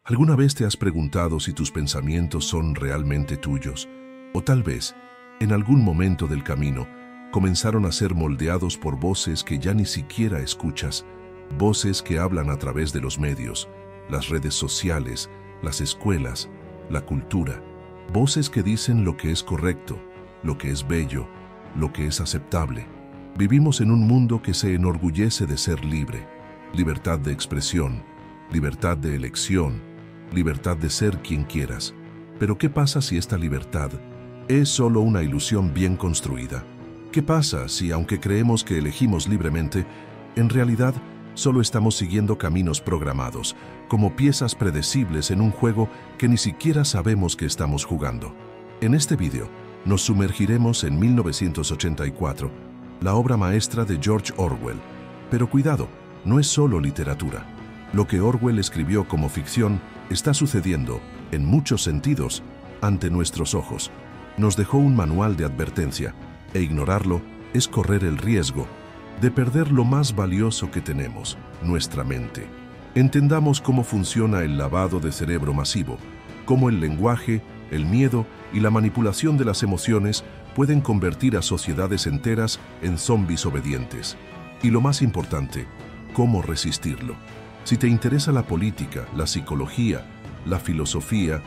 ¿Alguna vez te has preguntado si tus pensamientos son realmente tuyos? O tal vez, en algún momento del camino, comenzaron a ser moldeados por voces que ya ni siquiera escuchas, voces que hablan a través de los medios, las redes sociales, las escuelas, la cultura, voces que dicen lo que es correcto, lo que es bello, lo que es aceptable. Vivimos en un mundo que se enorgullece de ser libre, libertad de expresión, libertad de elección, libertad de ser quien quieras. Pero ¿qué pasa si esta libertad es solo una ilusión bien construida? ¿Qué pasa si, aunque creemos que elegimos libremente, en realidad solo estamos siguiendo caminos programados, como piezas predecibles en un juego que ni siquiera sabemos que estamos jugando? En este video nos sumergiremos en 1984, la obra maestra de George Orwell. Pero cuidado, no es solo literatura. Lo que Orwell escribió como ficción está sucediendo, en muchos sentidos, ante nuestros ojos. Nos dejó un manual de advertencia, e ignorarlo es correr el riesgo de perder lo más valioso que tenemos, nuestra mente. Entendamos cómo funciona el lavado de cerebro masivo, cómo el lenguaje, el miedo y la manipulación de las emociones pueden convertir a sociedades enteras en zombies obedientes. Y lo más importante, cómo resistirlo. Si te interesa la política, la psicología, la filosofía,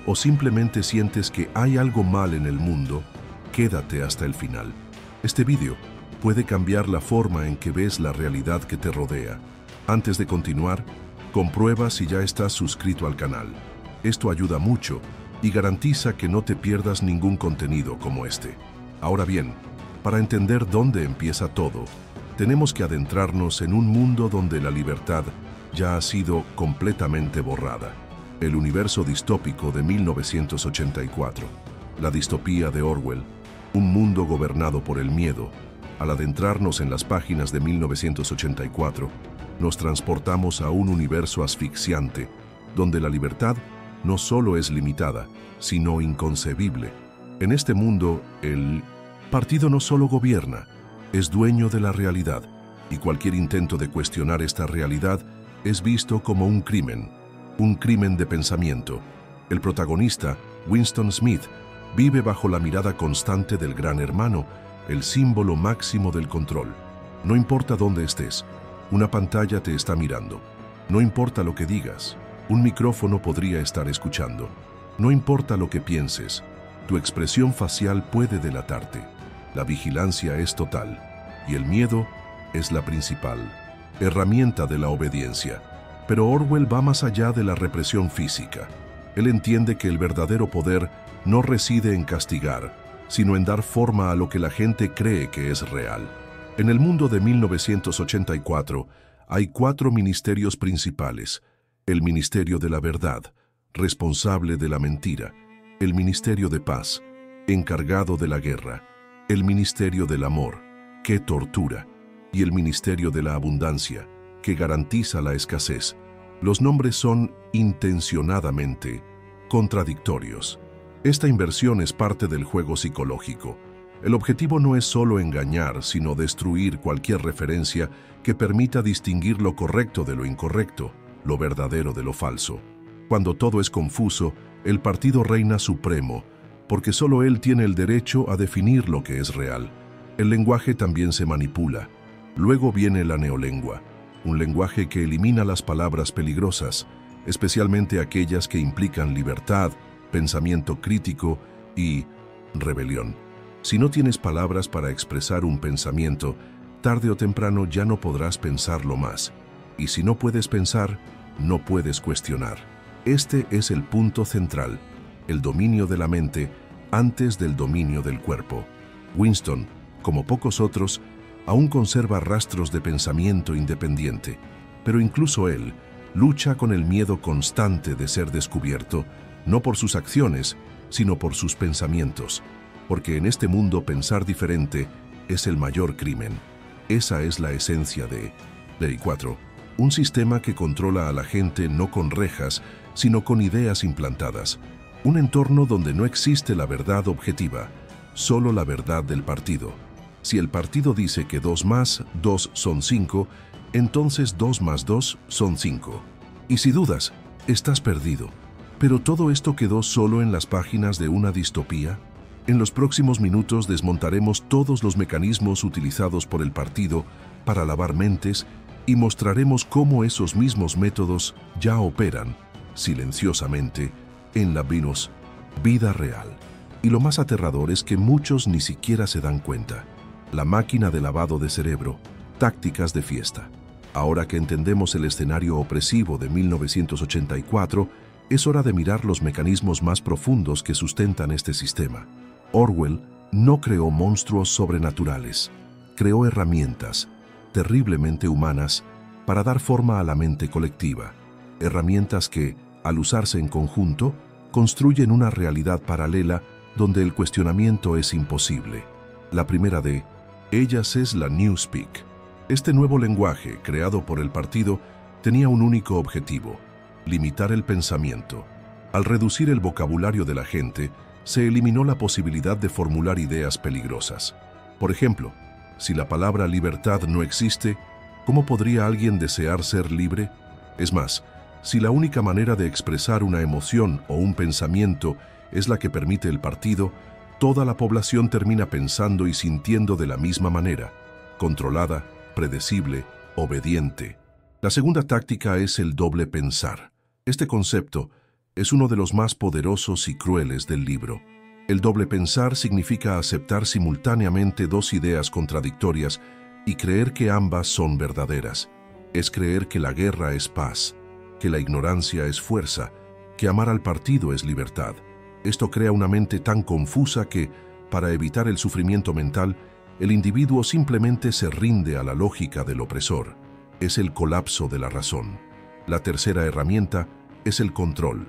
o simplemente sientes que hay algo mal en el mundo, quédate hasta el final. Este video puede cambiar la forma en que ves la realidad que te rodea. Antes de continuar, comprueba si ya estás suscrito al canal. Esto ayuda mucho y garantiza que no te pierdas ningún contenido como este. Ahora bien, para entender dónde empieza todo, tenemos que adentrarnos en un mundo donde la libertad ya ha sido completamente borrada. El universo distópico de 1984, la distopía de Orwell, un mundo gobernado por el miedo. Al adentrarnos en las páginas de 1984, nos transportamos a un universo asfixiante, donde la libertad no solo es limitada, sino inconcebible. En este mundo, el partido no solo gobierna, es dueño de la realidad, y cualquier intento de cuestionar esta realidad es visto como un crimen de pensamiento. El protagonista, Winston Smith, vive bajo la mirada constante del Gran Hermano, el símbolo máximo del control. No importa dónde estés, una pantalla te está mirando. No importa lo que digas, un micrófono podría estar escuchando. No importa lo que pienses, tu expresión facial puede delatarte. La vigilancia es total, y el miedo es la principal herramienta de la obediencia. Pero Orwell va más allá de la represión física. Él entiende que el verdadero poder no reside en castigar, sino en dar forma a lo que la gente cree que es real. En el mundo de 1984 hay 4 ministerios principales: el Ministerio de la Verdad, responsable de la mentira; el Ministerio de Paz, encargado de la guerra; el Ministerio del Amor, que tortura; y el Ministerio de la Abundancia, que garantiza la escasez. Los nombres son intencionadamente contradictorios. Esta inversión es parte del juego psicológico. El objetivo no es solo engañar, sino destruir cualquier referencia que permita distinguir lo correcto de lo incorrecto, lo verdadero de lo falso. Cuando todo es confuso, el partido reina supremo, porque solo él tiene el derecho a definir lo que es real. El lenguaje también se manipula. Luego viene la neolengua, un lenguaje que elimina las palabras peligrosas, especialmente aquellas que implican libertad, pensamiento crítico y rebelión. Si no tienes palabras para expresar un pensamiento, tarde o temprano ya no podrás pensarlo más. Y si no puedes pensar, no puedes cuestionar. Este es el punto central, el dominio de la mente antes del dominio del cuerpo. Winston, como pocos otros, aún conserva rastros de pensamiento independiente, pero incluso él lucha con el miedo constante de ser descubierto, no por sus acciones, sino por sus pensamientos, porque en este mundo pensar diferente es el mayor crimen. Esa es la esencia de Ley 4, un sistema que controla a la gente no con rejas, sino con ideas implantadas, un entorno donde no existe la verdad objetiva, solo la verdad del partido. Si el partido dice que 2 más 2 son 5, entonces 2 más 2 son 5. Y si dudas, Estás perdido. ¿Pero todo esto quedó solo en las páginas de una distopía? En los próximos minutos desmontaremos todos los mecanismos utilizados por el partido para lavar mentes y mostraremos cómo esos mismos métodos ya operan, silenciosamente, en la vida real. Y lo más aterrador es que muchos ni siquiera se dan cuenta. La máquina de lavado de cerebro, tácticas de fiesta. Ahora que entendemos el escenario opresivo de 1984, es hora de mirar los mecanismos más profundos que sustentan este sistema. Orwell no creó monstruos sobrenaturales, creó herramientas terriblemente humanas para dar forma a la mente colectiva. Herramientas que, al usarse en conjunto, construyen una realidad paralela donde el cuestionamiento es imposible. La primera de ellas es la Newspeak. Este nuevo lenguaje, creado por el partido, tenía un único objetivo: limitar el pensamiento. Al reducir el vocabulario de la gente, se eliminó la posibilidad de formular ideas peligrosas. Por ejemplo, si la palabra libertad no existe, ¿cómo podría alguien desear ser libre? Es más, si la única manera de expresar una emoción o un pensamiento es la que permite el partido, toda la población termina pensando y sintiendo de la misma manera, controlada, predecible, obediente. La segunda táctica es el doble pensar. Este concepto es uno de los más poderosos y crueles del libro. El doble pensar significa aceptar simultáneamente dos ideas contradictorias y creer que ambas son verdaderas. Es creer que la guerra es paz, que la ignorancia es fuerza, que amar al partido es libertad. Esto crea una mente tan confusa que, para evitar el sufrimiento mental, el individuo simplemente se rinde a la lógica del opresor. Es el colapso de la razón. La tercera herramienta es el control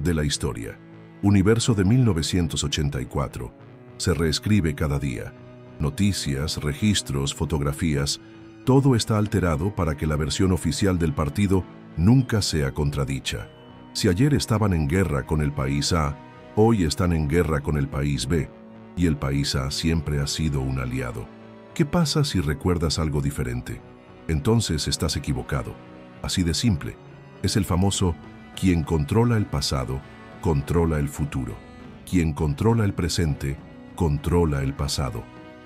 de la historia. Universo de 1984. Se reescribe cada día. Noticias, registros, fotografías, todo está alterado para que la versión oficial del partido nunca sea contradicha. Si ayer estaban en guerra con el país A, hoy están en guerra con el país B, y el país A siempre ha sido un aliado. ¿Qué pasa si recuerdas algo diferente? Entonces estás equivocado. Así de simple. Es el famoso: quien controla el pasado, controla el futuro. Quien controla el presente, controla el pasado.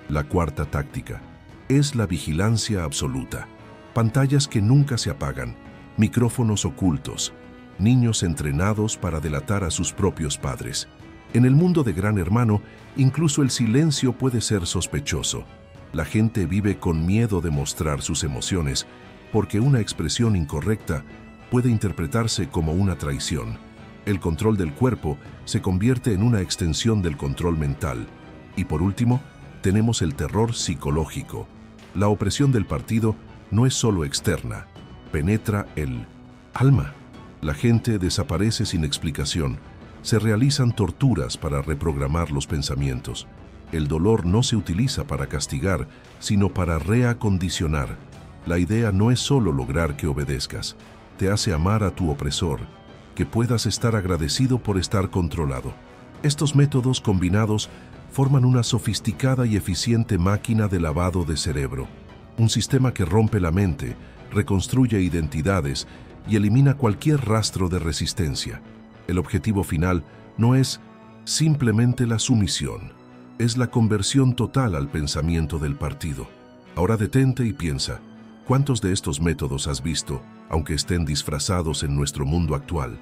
La cuarta táctica es la vigilancia absoluta. Pantallas que nunca se apagan, micrófonos ocultos, niños entrenados para delatar a sus propios padres. En el mundo de Gran Hermano, incluso el silencio puede ser sospechoso. La gente vive con miedo de mostrar sus emociones, porque una expresión incorrecta puede interpretarse como una traición. El control del cuerpo se convierte en una extensión del control mental. Y por último, tenemos el terror psicológico. La opresión del partido no es solo externa, penetra el alma. La gente desaparece sin explicación. Se realizan torturas para reprogramar los pensamientos. El dolor no se utiliza para castigar, sino para reacondicionar. La idea no es solo lograr que obedezcas. Te hace amar a tu opresor, que puedas estar agradecido por estar controlado. Estos métodos combinados forman una sofisticada y eficiente máquina de lavado de cerebro. Un sistema que rompe la mente, reconstruye identidades y elimina cualquier rastro de resistencia. El objetivo final no es simplemente la sumisión, es la conversión total al pensamiento del partido. Ahora detente y piensa, ¿cuántos de estos métodos has visto, aunque estén disfrazados en nuestro mundo actual?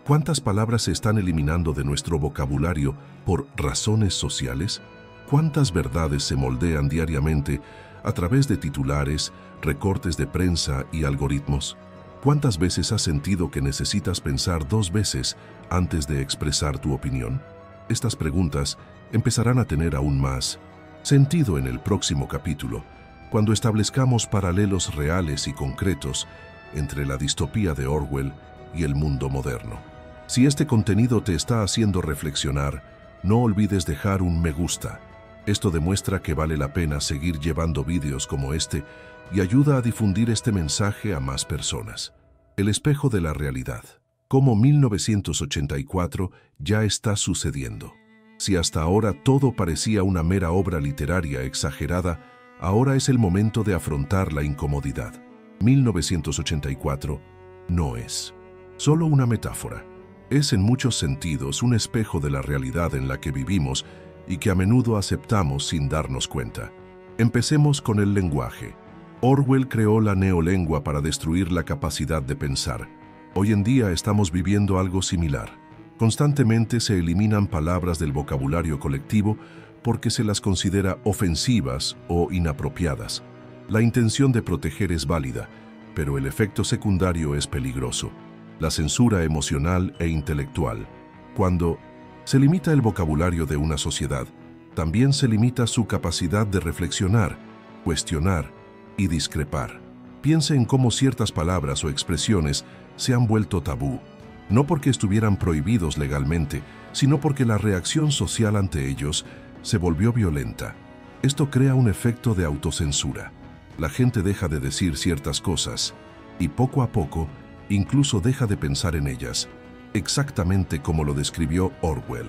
¿Cuántas palabras se están eliminando de nuestro vocabulario por razones sociales? ¿Cuántas verdades se moldean diariamente a través de titulares, recortes de prensa y algoritmos? ¿Cuántas veces has sentido que necesitas pensar 2 veces antes de expresar tu opinión? Estas preguntas empezarán a tener aún más sentido en el próximo capítulo, cuando establezcamos paralelos reales y concretos entre la distopía de Orwell y el mundo moderno. Si este contenido te está haciendo reflexionar, no olvides dejar un me gusta. Esto demuestra que vale la pena seguir llevando vídeos como este y ayuda a difundir este mensaje a más personas. El espejo de la realidad. Cómo 1984 ya está sucediendo. Si hasta ahora todo parecía una mera obra literaria exagerada, ahora es el momento de afrontar la incomodidad. 1984 no es Solo una metáfora. Es en muchos sentidos un espejo de la realidad en la que vivimos y que a menudo aceptamos sin darnos cuenta. Empecemos con el lenguaje. Orwell creó la neolengua para destruir la capacidad de pensar. Hoy en día estamos viviendo algo similar. Constantemente se eliminan palabras del vocabulario colectivo porque se las considera ofensivas o inapropiadas. La intención de proteger es válida, pero el efecto secundario es peligroso. La censura emocional e intelectual. Cuando se limita el vocabulario de una sociedad, también se limita su capacidad de reflexionar, cuestionar y discrepar. Piense en cómo ciertas palabras o expresiones se han vuelto tabú, no porque estuvieran prohibidos legalmente, sino porque la reacción social ante ellos se volvió violenta. Esto crea un efecto de autocensura. La gente deja de decir ciertas cosas y poco a poco incluso deja de pensar en ellas, exactamente como lo describió Orwell.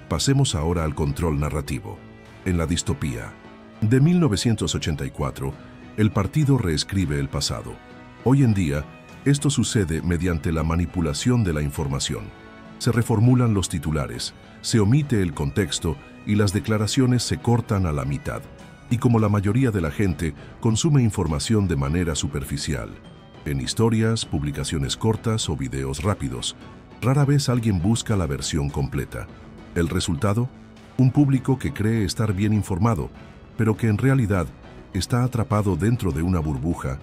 Pasemos ahora al control narrativo. En la distopía de 1984, el partido reescribe el pasado. Hoy en día, esto sucede mediante la manipulación de la información. Se reformulan los titulares, se omite el contexto y las declaraciones se cortan a la mitad. Y como la mayoría de la gente consume información de manera superficial, en historias, publicaciones cortas o videos rápidos, rara vez alguien busca la versión completa. El resultado, un público que cree estar bien informado, pero que en realidad está atrapado dentro de una burbuja,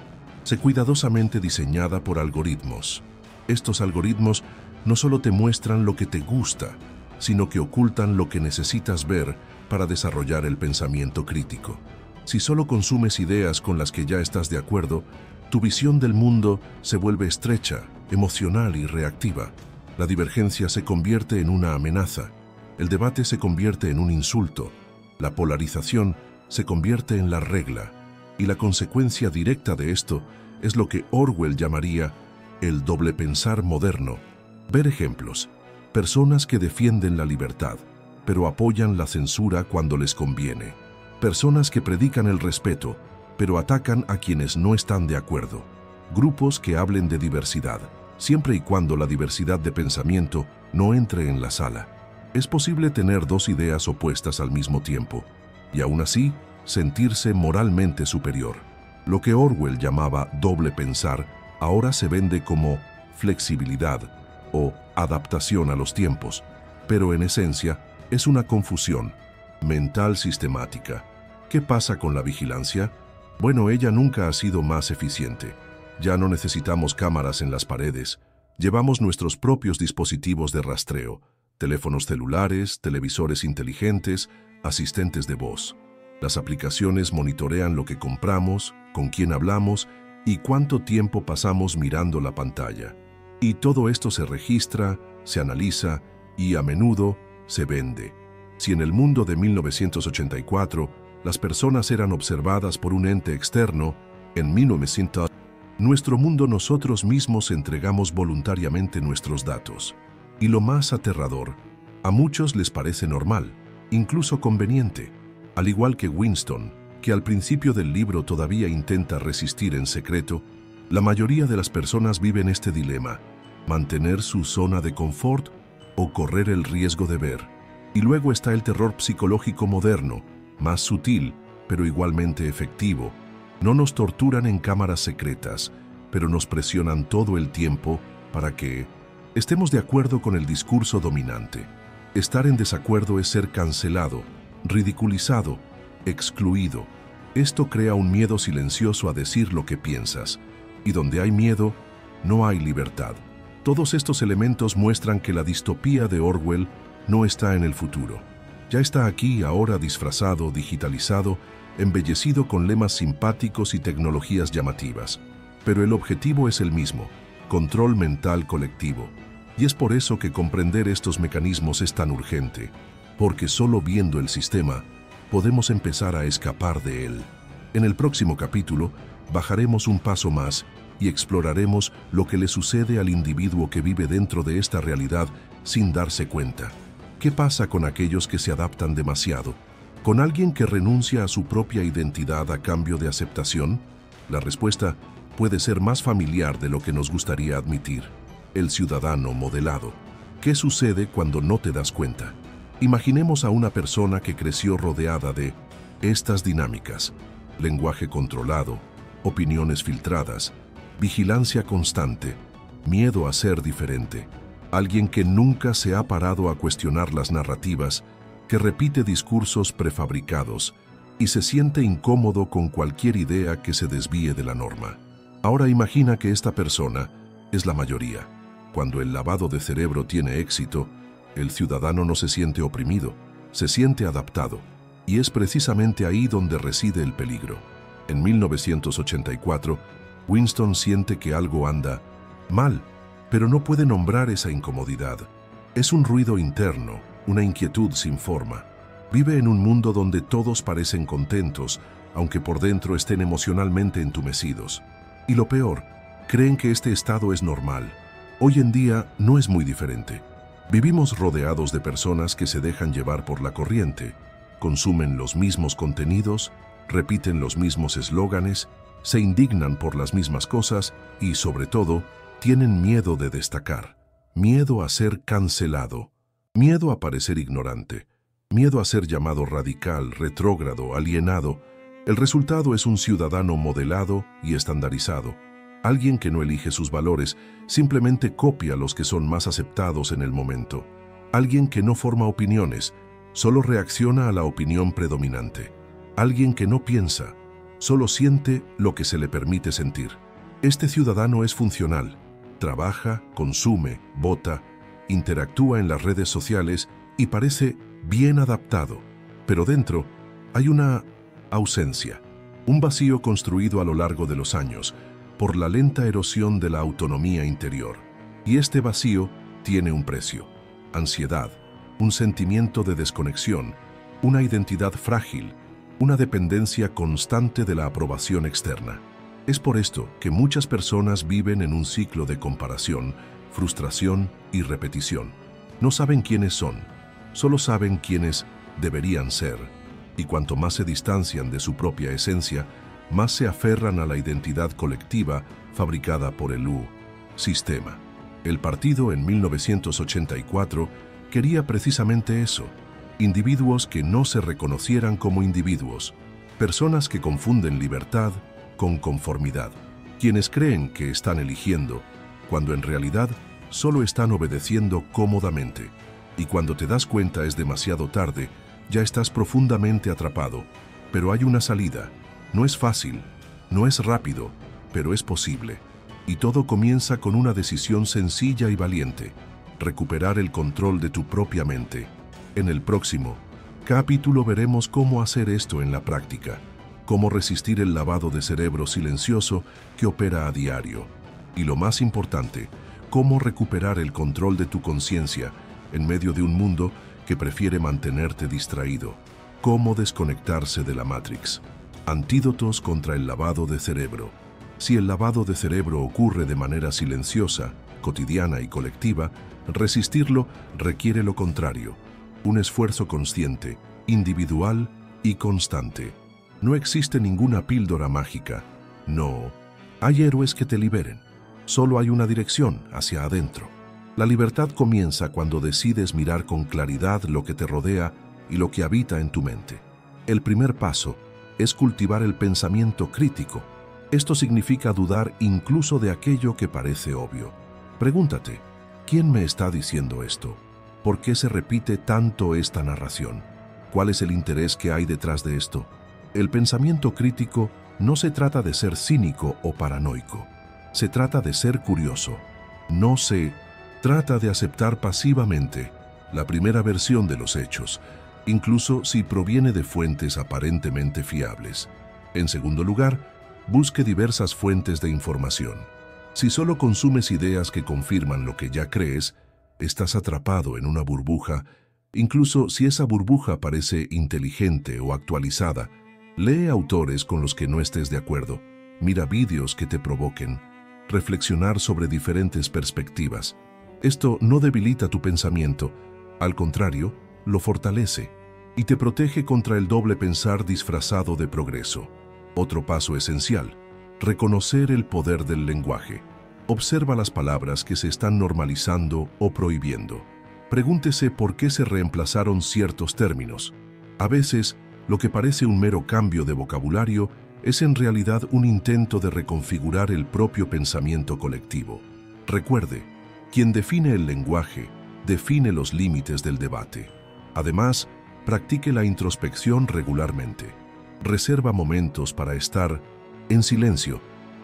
cuidadosamente diseñada por algoritmos. Estos algoritmos no solo te muestran lo que te gusta, sino que ocultan lo que necesitas ver para desarrollar el pensamiento crítico. Si solo consumes ideas con las que ya estás de acuerdo, tu visión del mundo se vuelve estrecha, emocional y reactiva. La divergencia se convierte en una amenaza. El debate se convierte en un insulto. La polarización se convierte en la regla. Y la consecuencia directa de esto es lo que Orwell llamaría el doble pensar moderno. Ver ejemplos. Personas que defienden la libertad, pero apoyan la censura cuando les conviene. Personas que predican el respeto, pero atacan a quienes no están de acuerdo. Grupos que hablen de diversidad, siempre y cuando la diversidad de pensamiento no entre en la sala. Es posible tener dos ideas opuestas al mismo tiempo, y aún así sentirse moralmente superior. Lo que Orwell llamaba doble pensar ahora se vende como flexibilidad o adaptación a los tiempos, pero en esencia es una confusión mental sistemática. ¿Qué pasa con la vigilancia? Bueno, ella nunca ha sido más eficiente. Ya no necesitamos cámaras en las paredes. Llevamos nuestros propios dispositivos de rastreo, teléfonos celulares, televisores inteligentes, asistentes de voz. Las aplicaciones monitorean lo que compramos, con quién hablamos y cuánto tiempo pasamos mirando la pantalla. Y todo esto se registra, se analiza y a menudo se vende. Si en el mundo de 1984 las personas eran observadas por un ente externo, en 1900, nuestro mundo nosotros mismos entregamos voluntariamente nuestros datos. Y lo más aterrador, a muchos les parece normal, incluso conveniente, al igual que Winston, que al principio del libro todavía intenta resistir en secreto. La mayoría de las personas viven este dilema: mantener su zona de confort o correr el riesgo de ver. Y luego está el terror psicológico moderno, más sutil, pero igualmente efectivo. No nos torturan en cámaras secretas, pero nos presionan todo el tiempo para que estemos de acuerdo con el discurso dominante. Estar en desacuerdo es ser cancelado, ridiculizado, excluido. Esto crea un miedo silencioso a decir lo que piensas. Y donde hay miedo, no hay libertad. Todos estos elementos muestran que la distopía de Orwell no está en el futuro. Ya está aquí, ahora disfrazado, digitalizado, embellecido con lemas simpáticos y tecnologías llamativas. Pero el objetivo es el mismo: control mental colectivo. Y es por eso que comprender estos mecanismos es tan urgente, porque solo viendo el sistema podemos empezar a escapar de él. En el próximo capítulo bajaremos un paso más y exploraremos lo que le sucede al individuo que vive dentro de esta realidad sin darse cuenta. ¿Qué pasa con aquellos que se adaptan demasiado? ¿Con alguien que renuncia a su propia identidad a cambio de aceptación? La respuesta puede ser más familiar de lo que nos gustaría admitir. el ciudadano modelado. ¿Qué sucede cuando no te das cuenta? Imaginemos a una persona que creció rodeada de estas dinámicas: lenguaje controlado, opiniones filtradas, vigilancia constante, miedo a ser diferente. Alguien que nunca se ha parado a cuestionar las narrativas, que repite discursos prefabricados y se siente incómodo con cualquier idea que se desvíe de la norma. Ahora imagina que esta persona es la mayoría. Cuando el lavado de cerebro tiene éxito, el ciudadano no se siente oprimido, se siente adaptado. Y es precisamente ahí donde reside el peligro. En 1984, Winston siente que algo anda mal, pero no puede nombrar esa incomodidad. Es un ruido interno, una inquietud sin forma. Vive en un mundo donde todos parecen contentos, aunque por dentro estén emocionalmente entumecidos. Y lo peor, creen que este estado es normal. Hoy en día no es muy diferente. Vivimos rodeados de personas que se dejan llevar por la corriente, consumen los mismos contenidos, repiten los mismos eslóganes, se indignan por las mismas cosas y, sobre todo, tienen miedo de destacar, miedo a ser cancelado, miedo a parecer ignorante, miedo a ser llamado radical, retrógrado, alienado. El resultado es un ciudadano modelado y estandarizado, alguien que no elige sus valores, simplemente copia los que son más aceptados en el momento, alguien que no forma opiniones, solo reacciona a la opinión predominante, alguien que no piensa, solo siente lo que se le permite sentir. Este ciudadano es funcional, trabaja, consume, vota, interactúa en las redes sociales y parece bien adaptado, pero dentro hay una ausencia, un vacío construido a lo largo de los años por la lenta erosión de la autonomía interior. Y este vacío tiene un precio: ansiedad, un sentimiento de desconexión, una identidad frágil, una dependencia constante de la aprobación externa. Es por esto que muchas personas viven en un ciclo de comparación, frustración y repetición. No saben quiénes son, solo saben quiénes deberían ser. Y cuanto más se distancian de su propia esencia, más se aferran a la identidad colectiva fabricada por el sistema. El partido en 1984 quería precisamente eso: individuos que no se reconocieran como individuos, personas que confunden libertad con conformidad, quienes creen que están eligiendo, cuando en realidad solo están obedeciendo cómodamente. Y cuando te das cuenta es demasiado tarde, ya estás profundamente atrapado. Pero hay una salida. No es fácil, no es rápido, pero es posible. Y todo comienza con una decisión sencilla y valiente: recuperar el control de tu propia mente. En el próximo capítulo veremos cómo hacer esto en la práctica, cómo resistir el lavado de cerebro silencioso que opera a diario. Y lo más importante, cómo recuperar el control de tu conciencia en medio de un mundo que prefiere mantenerte distraído. Cómo desconectarse de la Matrix. Antídotos contra el lavado de cerebro. Si el lavado de cerebro ocurre de manera silenciosa, cotidiana y colectiva, resistirlo requiere lo contrario: un esfuerzo consciente, individual y constante. No existe ninguna píldora mágica. No hay héroes que te liberen. Solo hay una dirección: hacia adentro. La libertad comienza cuando decides mirar con claridad lo que te rodea y lo que habita en tu mente. El primer paso es cultivar el pensamiento crítico. Esto significa dudar incluso de aquello que parece obvio. Pregúntate: ¿quién me está diciendo esto? ¿Por qué se repite tanto esta narración? ¿Cuál es el interés que hay detrás de esto? El pensamiento crítico no se trata de ser cínico o paranoico. Se trata de ser curioso. No se trata de aceptar pasivamente la primera versión de los hechos, incluso si proviene de fuentes aparentemente fiables. En segundo lugar, busque diversas fuentes de información. Si solo consumes ideas que confirman lo que ya crees, estás atrapado en una burbuja. Incluso si esa burbuja parece inteligente o actualizada, lee autores con los que no estés de acuerdo, mira vídeos que te provoquen, reflexionar sobre diferentes perspectivas. Esto no debilita tu pensamiento, al contrario, lo fortalece y te protege contra el doble pensar disfrazado de progreso. Otro paso esencial: reconocer el poder del lenguaje. Observa las palabras que se están normalizando o prohibiendo. Pregúntese por qué se reemplazaron ciertos términos. A veces, lo que parece un mero cambio de vocabulario es en realidad un intento de reconfigurar el propio pensamiento colectivo. Recuerde, quien define el lenguaje, define los límites del debate. Además, practique la introspección regularmente. Reserva momentos para estar en silencio,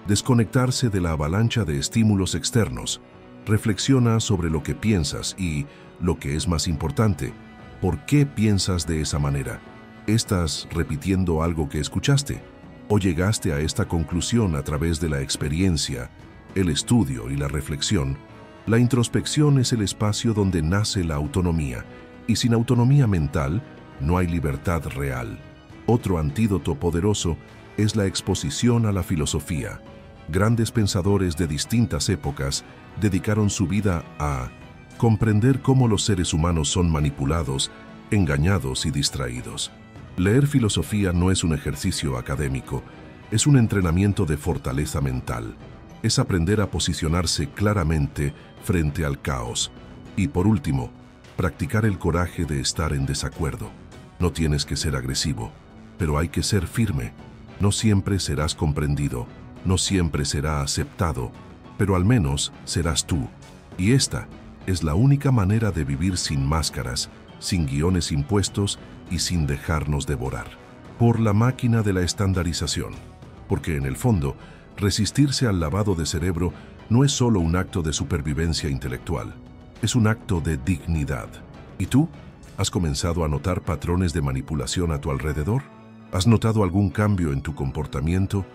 desconectarse de la avalancha de estímulos externos. Reflexiona sobre lo que piensas y, lo que es más importante, ¿por qué piensas de esa manera? ¿Estás repitiendo algo que escuchaste? ¿O llegaste a esta conclusión a través de la experiencia, el estudio y la reflexión? La introspección es el espacio donde nace la autonomía, y sin autonomía mental no hay libertad real. Otro antídoto poderoso es la exposición a la filosofía. Grandes pensadores de distintas épocas dedicaron su vida a comprender cómo los seres humanos son manipulados, engañados y distraídos. Leer filosofía no es un ejercicio académico, es un entrenamiento de fortaleza mental. Es aprender a posicionarse claramente frente al caos. Y por último, practicar el coraje de estar en desacuerdo. No tienes que ser agresivo, pero hay que ser firme. No siempre serás comprendido, no siempre será aceptado, pero al menos serás tú. Y esta es la única manera de vivir sin máscaras, sin guiones impuestos y sin dejarnos devorar por la máquina de la estandarización. Porque en el fondo, resistirse al lavado de cerebro no es solo un acto de supervivencia intelectual, es un acto de dignidad. ¿Y tú? ¿Has comenzado a notar patrones de manipulación a tu alrededor? ¿Has notado algún cambio en tu comportamiento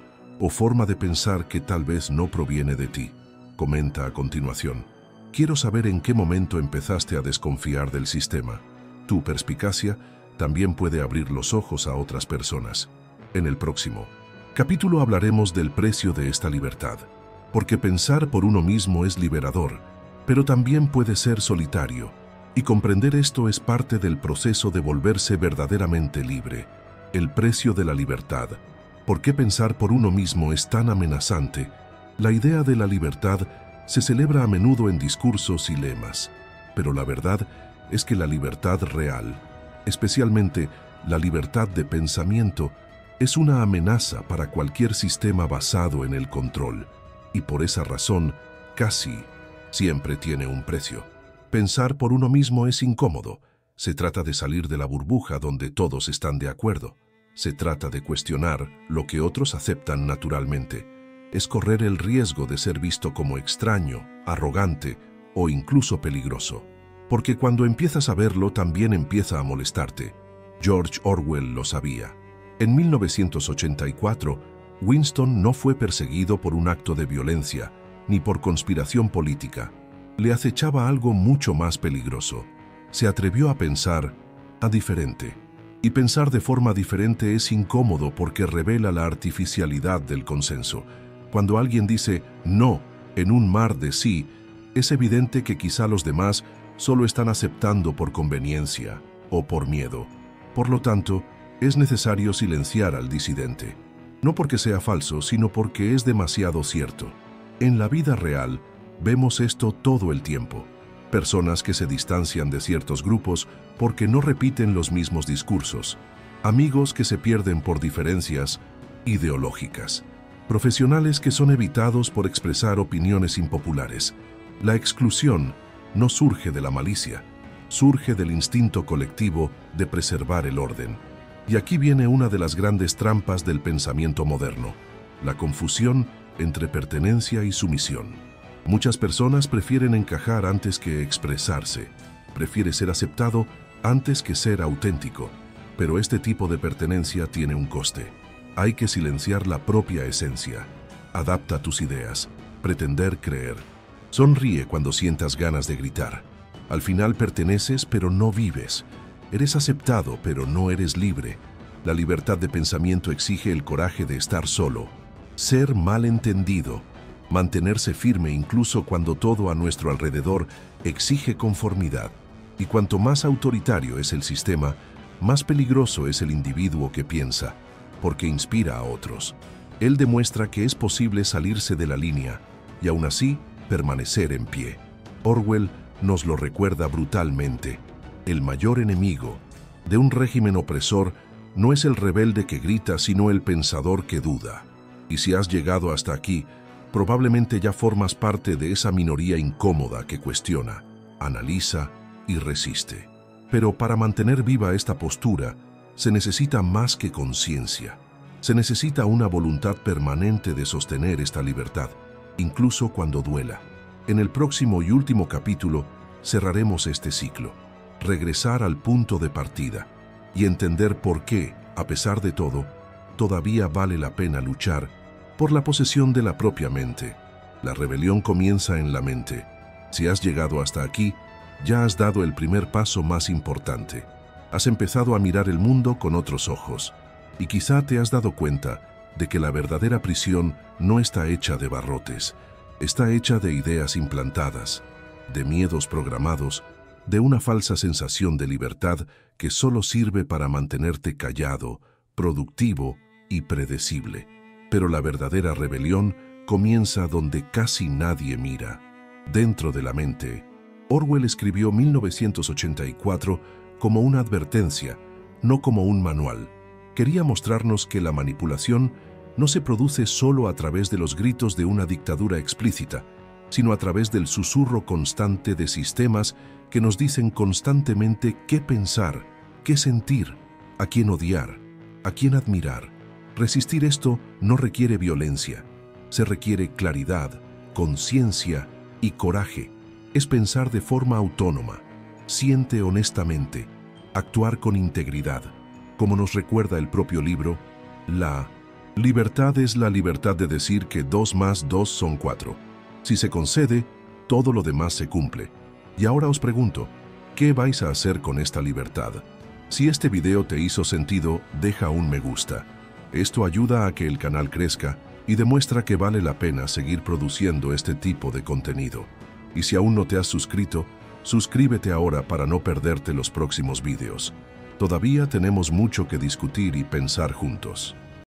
o forma de pensar que tal vez no proviene de ti? Comenta a continuación. Quiero saber en qué momento empezaste a desconfiar del sistema. Tu perspicacia también puede abrir los ojos a otras personas. En el próximo capítulo hablaremos del precio de esta libertad, porque pensar por uno mismo es liberador, pero también puede ser solitario, y comprender esto es parte del proceso de volverse verdaderamente libre. El precio de la libertad. ¿Por qué pensar por uno mismo es tan amenazante? La idea de la libertad se celebra a menudo en discursos y lemas, pero la verdad es que la libertad real, especialmente la libertad de pensamiento, es una amenaza para cualquier sistema basado en el control, y por esa razón, casi siempre tiene un precio. Pensar por uno mismo es incómodo. Se trata de salir de la burbuja donde todos están de acuerdo. Se trata de cuestionar lo que otros aceptan naturalmente. Es correr el riesgo de ser visto como extraño, arrogante o incluso peligroso. Porque cuando empiezas a verlo, también empieza a molestarte. George Orwell lo sabía. En 1984, Winston no fue perseguido por un acto de violencia, ni por conspiración política. Le acechaba algo mucho más peligroso. Se atrevió a pensar diferente. Y pensar de forma diferente es incómodo porque revela la artificialidad del consenso. Cuando alguien dice no en un mar de sí, es evidente que quizá los demás solo están aceptando por conveniencia o por miedo. Por lo tanto, es necesario silenciar al disidente. No porque sea falso, sino porque es demasiado cierto. En la vida real, vemos esto todo el tiempo. Personas que se distancian de ciertos grupos porque no repiten los mismos discursos. Amigos que se pierden por diferencias ideológicas. Profesionales que son evitados por expresar opiniones impopulares. La exclusión no surge de la malicia, surge del instinto colectivo de preservar el orden. Y aquí viene una de las grandes trampas del pensamiento moderno, la confusión entre pertenencia y sumisión. Muchas personas prefieren encajar antes que expresarse, prefiere ser aceptado antes que ser auténtico, pero este tipo de pertenencia tiene un coste. Hay que silenciar la propia esencia. Adapta tus ideas, pretender creer. Sonríe cuando sientas ganas de gritar. Al final perteneces, pero no vives. Eres aceptado, pero no eres libre. La libertad de pensamiento exige el coraje de estar solo, ser malentendido, mantenerse firme incluso cuando todo a nuestro alrededor exige conformidad. Y cuanto más autoritario es el sistema, más peligroso es el individuo que piensa, porque inspira a otros. Él demuestra que es posible salirse de la línea, y aún así permanecer en pie. Orwell nos lo recuerda brutalmente. El mayor enemigo de un régimen opresor no es el rebelde que grita, sino el pensador que duda. Y si has llegado hasta aquí, probablemente ya formas parte de esa minoría incómoda que cuestiona, analiza y resiste. Pero para mantener viva esta postura, se necesita más que conciencia. Se necesita una voluntad permanente de sostener esta libertad, incluso cuando duela. En el próximo y último capítulo cerraremos este ciclo, regresar al punto de partida y entender por qué, a pesar de todo, todavía vale la pena luchar por la posesión de la propia mente. La rebelión comienza en la mente. Si has llegado hasta aquí, ya has dado el primer paso más importante. Has empezado a mirar el mundo con otros ojos y quizá te has dado cuenta de que la verdadera prisión no está hecha de barrotes, está hecha de ideas implantadas, de miedos programados, de una falsa sensación de libertad que solo sirve para mantenerte callado, productivo y predecible. Pero la verdadera rebelión comienza donde casi nadie mira, dentro de la mente. Orwell escribió 1984 como una advertencia, no como un manual. Quería mostrarnos que la manipulación no se produce solo a través de los gritos de una dictadura explícita, sino a través del susurro constante de sistemas que nos dicen constantemente qué pensar, qué sentir, a quién odiar, a quién admirar. Resistir esto no requiere violencia, se requiere claridad, conciencia y coraje. Es pensar de forma autónoma, siente honestamente, actuar con integridad. Como nos recuerda el propio libro, la libertad es la libertad de decir que 2 más 2 son 4. Si se concede, todo lo demás se cumple. Y ahora os pregunto, ¿qué vais a hacer con esta libertad? Si este video te hizo sentido, deja un me gusta. Esto ayuda a que el canal crezca y demuestra que vale la pena seguir produciendo este tipo de contenido. Y si aún no te has suscrito, suscríbete ahora para no perderte los próximos videos. Todavía tenemos mucho que discutir y pensar juntos.